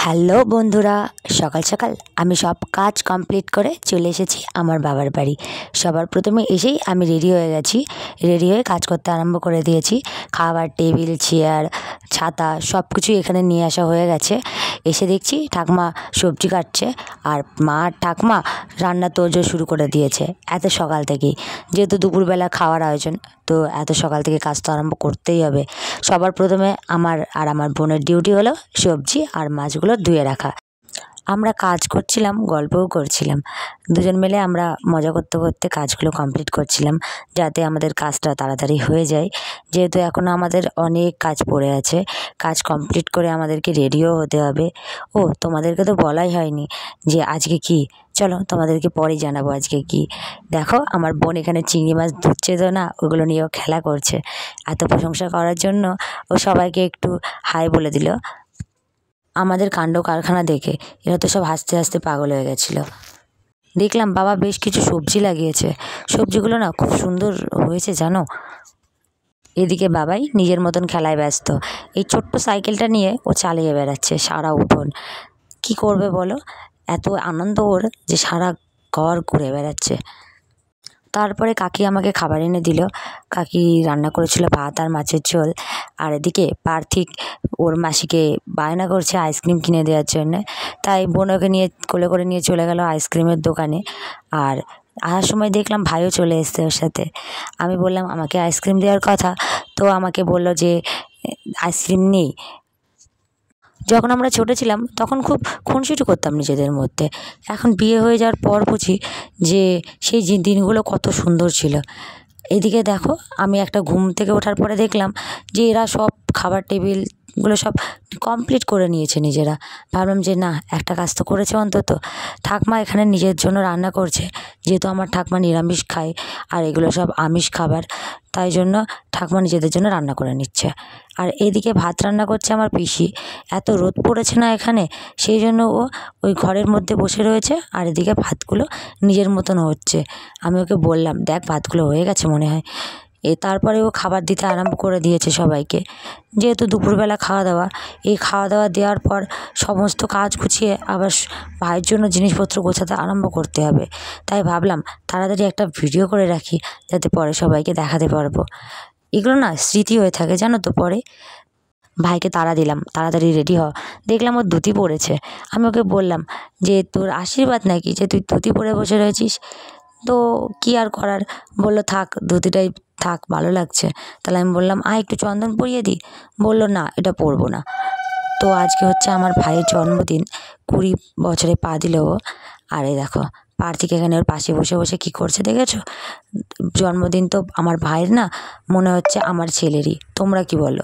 Hello বন্ধুরা, সকাল সকাল আমি সব কাজ কমপ্লিট করে চলে এসেছি আমার বাবার বাড়ি। সবার প্রথমে এসেই আমি রেডি হয়ে গেছি। রেডি হয়ে কাজ করতে আরম্ভ করে দিয়েছি। খাবার টেবিল, চেয়ার, ছাতা সব কিছুই এখানে নিয়ে আসা হয়ে গেছে। এসে দেখছি ঠাকমা সবজি কাটছে আর মা আর ঠাকমা রান্না তোড়জোড় শুরু করে দিয়েছে এত সকাল থেকেই। যেহেতু দুপুরবেলা খাওয়ার আয়োজন, তো এত সকাল থেকে কাজ তো আরম্ভ করতেই হবে। সবার প্রথমে আমার আর আমার বোনের ডিউটি হলো সবজি আর মাছগুলো ধুয়ে রাখা। আমরা কাজ করছিলাম, গল্পও করছিলাম। দুজন মিলে আমরা মজা করতে করতে কাজগুলো কমপ্লিট করছিলাম, যাতে আমাদের কাজটা তাড়াতাড়ি হয়ে যায়। যেহেতু এখনও আমাদের অনেক কাজ পড়ে আছে, কাজ কমপ্লিট করে আমাদেরকে রেডিও হতে হবে। ও তোমাদেরকে তো বলাই হয়নি যে আজকে কি, চলো তোমাদেরকে পরেই জানাবো আজকে কি। দেখো আমার বোন এখানে চিংড়ি মাছ ধুচ্ছে, তো না ওগুলো নিয়েও খেলা করছে। এত প্রশংসা করার জন্য ও সবাইকে একটু হাই বলে দিল। আমাদের কাণ্ড কারখানা দেখে এরা তো সব হাসতে হাসতে পাগল হয়ে গেছিলো। দেখলাম বাবা বেশ কিছু সবজি লাগিয়েছে, সবজিগুলো না খুব সুন্দর হয়েছে জানো। এদিকে বাবাই নিজের মতন খেলায় ব্যস্ত। এই ছোট্ট সাইকেলটা নিয়ে ও চালিয়ে বেড়াচ্ছে সারা উঠোন। কি করবে বলো, এত আনন্দ ওর যে সারা ঘর ঘুরে বেড়াচ্ছে। তারপরে কাকি আমাকে খাবার এনে দিল। কাকি রান্না করেছিল ভাত আর মাছের ঝোল। আর এদিকে পার্থিক ওর মাসিকে বায়না করছে আইসক্রিম কিনে দেওয়ার জন্যে। তাই বোন ওকে নিয়ে কোলে করে নিয়ে চলে গেল আইসক্রিমের দোকানে। আর আসার সময় দেখলাম ভাইও চলে এসছে ওর সাথে। আমি বললাম আমাকে আইসক্রিম দেওয়ার কথা, তো আমাকে বলল যে আইসক্রিম নেই। যখন আমরা ছোটো ছিলাম তখন খুব খুনসুটি করতাম নিজেদের মধ্যে। এখন বিয়ে হয়ে যাওয়ার পর বুঝি যে সেই দিনগুলো কত সুন্দর ছিল। এদিকে দেখো আমি একটা ঘুম থেকে ওঠার পরে দেখলাম যে এরা সব খাবার টেবিলগুলো সব কমপ্লিট করে নিয়েছে নিজেরা। ভাবলাম যে না, একটা কাজ তো করেছে অন্তত। ঠাকমা এখানে নিজের জন্য রান্না করছে, যেহেতু আমার ঠাকমা নিরামিষ খায় আর এগুলো সব আমিষ খাবার, তাই জন্য ঠাকমা নিজেদের জন্য রান্না করে নিচ্ছে। আর এদিকে ভাত রান্না করছে আমার পিসি। এত রোদ পড়েছে না এখানে, সেই জন্য ও ওই ঘরের মধ্যে বসে রয়েছে আর এদিকে ভাতগুলো নিজের মতন হচ্ছে। আমি ওকে বললাম দেখ ভাতগুলো হয়ে গেছে মনে হয়। তারপরে ও খাবার দিতে আরম্ভ করে দিয়েছে সবাইকে। যেহেতু দুপুরবেলা খাওয়া দাওয়া, এই খাওয়া দাওয়া দেওয়ার পর সমস্ত কাজ গুছিয়ে আবার ভাইয়ের জন্য জিনিসপত্র গোছাতে আরম্ভ করতে হবে। তাই ভাবলাম তাড়াতাড়ি একটা ভিডিও করে রাখি, যাতে পরে সবাইকে দেখাতে পারবো। এগুলো না স্মৃতি হয়ে থাকে জানো তো পরে। ভাইকে তাড়া দিলাম তাড়াতাড়ি রেডি হ। দেখলাম ও ধুতি পরেছে। আমি ওকে বললাম যে তোর আশীর্বাদ নাকি যে তুই ধুতি পরে বসে রয়েছিস। তো কি আর করার, বললো থাক ধুতিটাই থাক, ভালো লাগছে। তাহলে আমি বললাম একটু চন্দন পরিয়ে দিই। বললো না এটা পরবো না। তো আজকে হচ্ছে আমার ভাইয়ের জন্মদিন, 20 বছরে পা দিল ও। আর এই দেখো পার্থিক এখানে ওর পাশে বসে বসে কি করছে দেখেছো। জন্মদিন তো আমার ভাইয়ের না, মনে হচ্ছে আমার ছেলেরই। তোমরা কি বলো?